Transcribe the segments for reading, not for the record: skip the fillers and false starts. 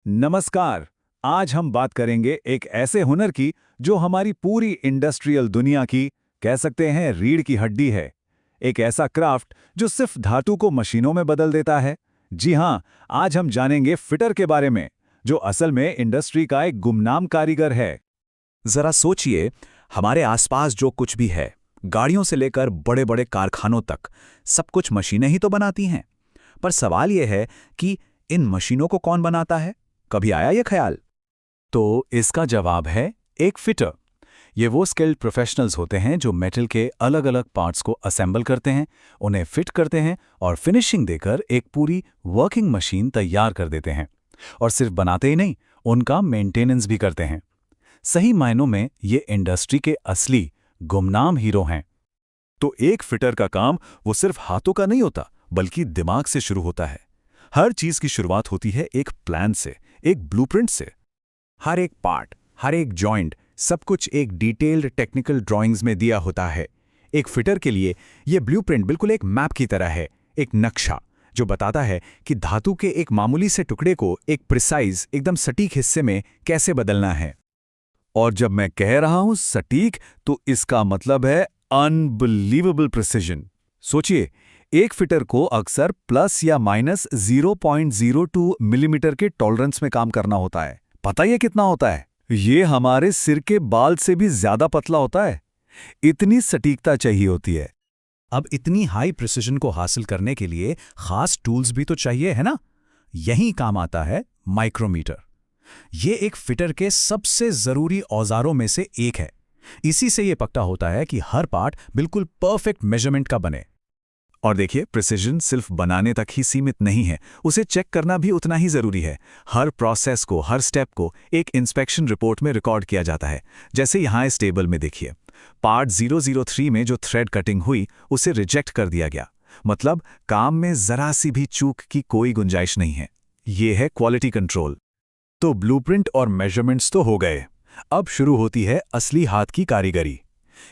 नमस्कार। आज हम बात करेंगे एक ऐसे हुनर की जो हमारी पूरी इंडस्ट्रियल दुनिया की, कह सकते हैं, रीढ़ की हड्डी है। एक ऐसा क्राफ्ट जो सिर्फ धातु को मशीनों में बदल देता है। जी हाँ, आज हम जानेंगे फिटर के बारे में, जो असल में इंडस्ट्री का एक गुमनाम कारीगर है। जरा सोचिए, हमारे आसपास जो कुछ भी है, गाड़ियों से लेकर बड़े बड़े कारखानों तक, सब कुछ मशीनें ही तो बनाती हैं। पर सवाल यह है कि इन मशीनों को कौन बनाता है? कभी आया ये ख्याल? तो इसका जवाब है एक फिटर। ये वो स्किल्ड प्रोफेशनल्स होते हैं जो मेटल के अलग अलग पार्ट्स को असेंबल करते हैं, उन्हें फिट करते हैं और फिनिशिंग देकर एक पूरी वर्किंग मशीन तैयार कर देते हैं। और सिर्फ बनाते ही नहीं, उनका मेंटेनेंस भी करते हैं। सही मायनों में ये इंडस्ट्री के असली गुमनाम हीरो हैं। तो एक फिटर का काम वो सिर्फ हाथों का नहीं होता, बल्कि दिमाग से शुरू होता है। हर चीज की शुरुआत होती है एक प्लान से, एक ब्लूप्रिंट से। हर एक पार्ट, हर एक जॉइंट, सब कुछ एक डिटेल्ड टेक्निकल ड्राइंग्स में दिया होता है। एक फिटर के लिए ये ब्लूप्रिंट बिल्कुल एक मैप की तरह है, एक नक्शा जो बताता है कि धातु के एक मामूली से टुकड़े को एक प्रिसाइज, एकदम सटीक हिस्से में कैसे बदलना है। और जब मैं कह रहा हूं सटीक, तो इसका मतलब है अनबिलीवेबल प्रिसिजन। सोचिए, एक फिटर को अक्सर प्लस या माइनस 0.02 मिलीमीटर के टॉलरेंस में काम करना होता है। पता ये कितना होता है? ये हमारे सिर के बाल से भी ज्यादा पतला होता है। इतनी सटीकता चाहिए होती है। अब इतनी हाई प्रिसिजन को हासिल करने के लिए खास टूल्स भी तो चाहिए, है ना? यहीं काम आता है माइक्रोमीटर। ये एक फिटर के सबसे जरूरी औजारों में से एक है। इसी से ये पक्का होता है कि हर पार्ट बिल्कुल परफेक्ट मेजरमेंट का बने। और देखिए, प्रिसिजन सिर्फ बनाने तक ही सीमित नहीं है, उसे चेक करना भी उतना ही जरूरी है। हर प्रोसेस को, हर स्टेप को एक इंस्पेक्शन रिपोर्ट में रिकॉर्ड किया जाता है। जैसे यहाँ इस टेबल में देखिए, पार्ट 003 में जो थ्रेड कटिंग हुई, उसे रिजेक्ट कर दिया गया। मतलब काम में जरा सी भी चूक की कोई गुंजाइश नहीं है। ये है क्वालिटी कंट्रोल। तो ब्लूप्रिंट और मेजरमेंट्स तो हो गए। अब शुरू होती है असली हाथ की कारीगरी।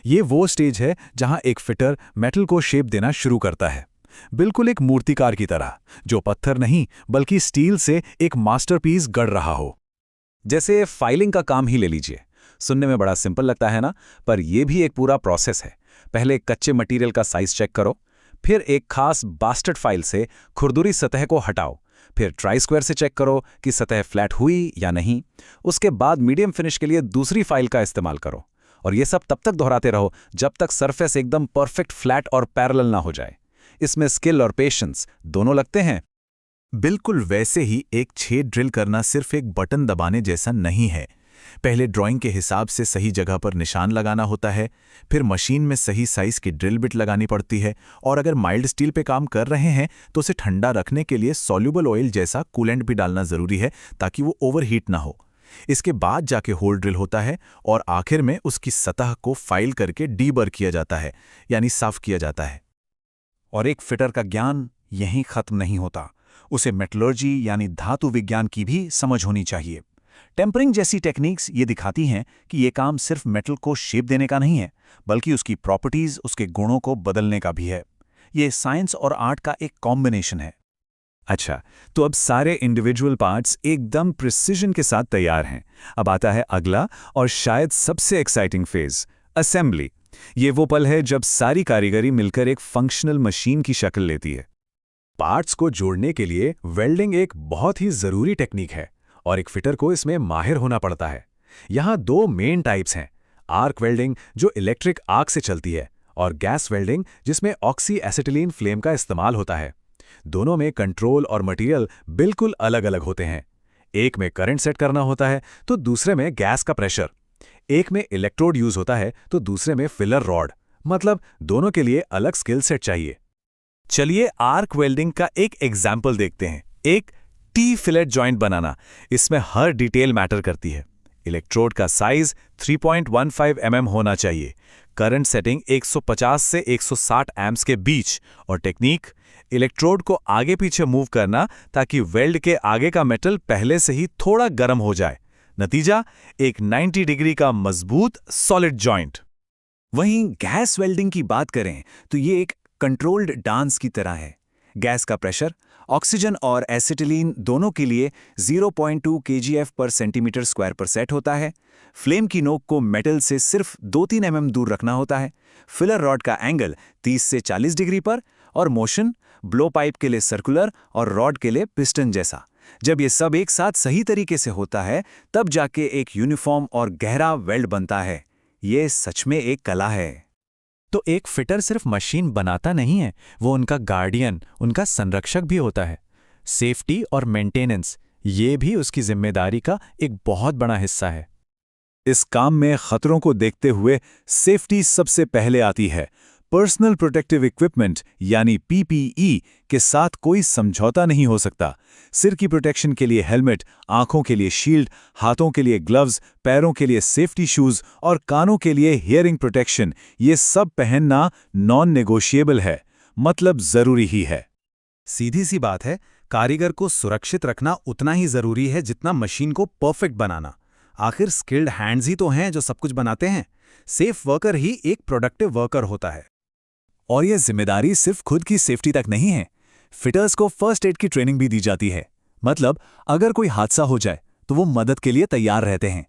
ये वो स्टेज है जहां एक फिटर मेटल को शेप देना शुरू करता है, बिल्कुल एक मूर्तिकार की तरह, जो पत्थर नहीं बल्कि स्टील से एक मास्टरपीस गढ़ रहा हो। जैसे फाइलिंग का काम ही ले लीजिए। सुनने में बड़ा सिंपल लगता है ना, पर यह भी एक पूरा प्रोसेस है। पहले कच्चे मटेरियल का साइज चेक करो, फिर एक खास बास्टर्ड फाइल से खुरदुरी सतह को हटाओ, फिर ट्राई स्क्वायर से चेक करो कि सतह फ्लैट हुई या नहीं। उसके बाद मीडियम फिनिश के लिए दूसरी फाइल का इस्तेमाल करो, और ये सब तब तक दोहराते रहो जब तक सरफेस एकदम परफेक्ट फ्लैट और पैरेलल ना हो जाए। इसमें स्किल और पेशेंस दोनों लगते हैं। बिल्कुल वैसे ही एक छेद ड्रिल करना सिर्फ एक बटन दबाने जैसा नहीं है। पहले ड्राइंग के हिसाब से सही जगह पर निशान लगाना होता है, फिर मशीन में सही साइज की ड्रिल बिट लगानी पड़ती है, और अगर माइल्ड स्टील पे काम कर रहे हैं तो उसे ठंडा रखने के लिए सॉल्युबल ऑयल जैसा कूलेंट भी डालना जरूरी है, ताकि वो ओवरहीट ना हो। इसके बाद जाके होल ड्रिल होता है, और आखिर में उसकी सतह को फाइल करके डीबर किया जाता है, यानी साफ किया जाता है। और एक फिटर का ज्ञान यहीं खत्म नहीं होता। उसे मेटलर्जी यानी धातु विज्ञान की भी समझ होनी चाहिए। टेम्परिंग जैसी टेक्निक्स ये दिखाती हैं कि ये काम सिर्फ मेटल को शेप देने का नहीं है, बल्कि उसकी प्रॉपर्टीज, उसके गुणों को बदलने का भी है। ये साइंस और आर्ट का एक कॉम्बिनेशन है। अच्छा, तो अब सारे इंडिविजुअल पार्ट्स एकदम प्रिसिजन के साथ तैयार हैं। अब आता है अगला और शायद सबसे एक्साइटिंग फेज, असेंबली। ये वो पल है जब सारी कारीगरी मिलकर एक फंक्शनल मशीन की शक्ल लेती है। पार्ट्स को जोड़ने के लिए वेल्डिंग एक बहुत ही जरूरी टेक्निक है, और एक फिटर को इसमें माहिर होना पड़ता है। यहाँ दो मेन टाइप्स हैं, आर्क वेल्डिंग जो इलेक्ट्रिक आर्क से चलती है, और गैस वेल्डिंग जिसमें ऑक्सी एसिटिलीन फ्लेम का इस्तेमाल होता है। दोनों में कंट्रोल और मटेरियल बिल्कुल अलग अलग होते हैं। एक में करंट सेट करना होता है तो दूसरे में गैस का प्रेशर। एक में इलेक्ट्रोड यूज होता है तो दूसरे में फिलर रॉड। मतलब दोनों के लिए अलग स्किल सेट चाहिए। चलिए आर्क वेल्डिंग का एक एग्जाम्पल देखते हैं। एक टी फिलेट जॉइंट बनाना, इसमें हर डिटेल मैटर करती है। इलेक्ट्रोड का साइज 3.15 mm होना चाहिए। करंट सेटिंग 150 से 160 एम्प्स के बीच, और टेक्निक इलेक्ट्रोड को आगे पीछे मूव करना ताकि वेल्ड के आगे का मेटल पहले से ही थोड़ा गर्म हो जाए। नतीजा, एक 90 डिग्री का मजबूत सॉलिड जॉइंट। वहीं गैस वेल्डिंग की बात करें तो ये एक कंट्रोल्ड डांस की तरह है। गैस का प्रेशर ऑक्सीजन और एसिटिलीन दोनों के लिए 0.2 kgf पर सेंटीमीटर स्क्वायर पर सेट होता है। फ्लेम की नोक को मेटल से सिर्फ 2-3 mm दूर रखना होता है। फिलर रॉड का एंगल 30 से 40 डिग्री पर, और मोशन ब्लो पाइप के लिए सर्कुलर और रॉड के लिए पिस्टन जैसा। जब ये सब एक साथ सही तरीके से होता है तब जाके एक यूनिफॉर्म और गहरा वेल्ड बनता है। ये सच में एक कला है। तो एक फिटर सिर्फ मशीन बनाता नहीं है, वो उनका गार्डियन, उनका संरक्षक भी होता है। सेफ्टी और मेंटेनेंस, ये भी उसकी जिम्मेदारी का एक बहुत बड़ा हिस्सा है। इस काम में खतरों को देखते हुए सेफ्टी सबसे पहले आती है। पर्सनल प्रोटेक्टिव इक्विपमेंट यानी पीपीई के साथ कोई समझौता नहीं हो सकता। सिर की प्रोटेक्शन के लिए हेलमेट, आंखों के लिए शील्ड, हाथों के लिए ग्लव्स, पैरों के लिए सेफ्टी शूज और कानों के लिए हियरिंग प्रोटेक्शन, ये सब पहनना नॉन नेगोशिएबल है, मतलब जरूरी ही है। सीधी सी बात है, कारीगर को सुरक्षित रखना उतना ही जरूरी है जितना मशीन को परफेक्ट बनाना। आखिर स्किल्ड हैंड्स ही तो हैं जो सब कुछ बनाते हैं। सेफ वर्कर ही एक प्रोडक्टिव वर्कर होता है। और यह जिम्मेदारी सिर्फ खुद की सेफ्टी तक नहीं है। फिटर्स को फर्स्ट एड की ट्रेनिंग भी दी जाती है। मतलब अगर कोई हादसा हो जाए तो वो मदद के लिए तैयार रहते हैं।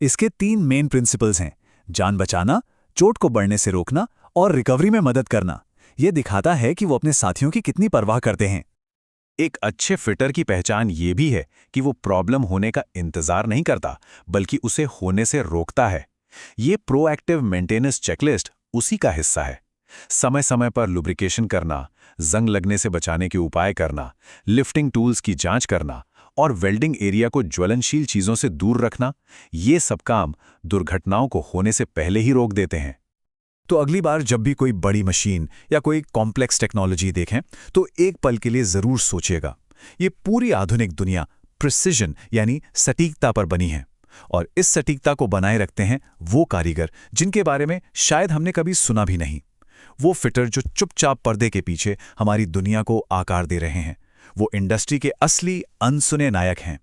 इसके 3 मेन प्रिंसिपल्स हैं: जान बचाना, चोट को बढ़ने से रोकना और रिकवरी में मदद करना। यह दिखाता है कि वो अपने साथियों की कितनी परवाह करते हैं। एक अच्छे फिटर की पहचान ये भी है कि वो प्रॉब्लम होने का इंतजार नहीं करता, बल्कि उसे होने से रोकता है। ये प्रोएक्टिव मेंटेनेंस चेकलिस्ट उसी का हिस्सा है। समय समय पर लुब्रिकेशन करना, जंग लगने से बचाने के उपाय करना, लिफ्टिंग टूल्स की जांच करना और वेल्डिंग एरिया को ज्वलनशील चीजों से दूर रखना, ये सब काम दुर्घटनाओं को होने से पहले ही रोक देते हैं। तो अगली बार जब भी कोई बड़ी मशीन या कोई कॉम्प्लेक्स टेक्नोलॉजी देखें तो एक पल के लिए जरूर सोचिएगा, ये पूरी आधुनिक दुनिया प्रिसिजन यानी सटीकता पर बनी है। और इस सटीकता को बनाए रखते हैं वो कारीगर जिनके बारे में शायद हमने कभी सुना भी नहीं। वो फिटर जो चुपचाप पर्दे के पीछे हमारी दुनिया को आकार दे रहे हैं। वो इंडस्ट्री के असली अनसुने नायक हैं।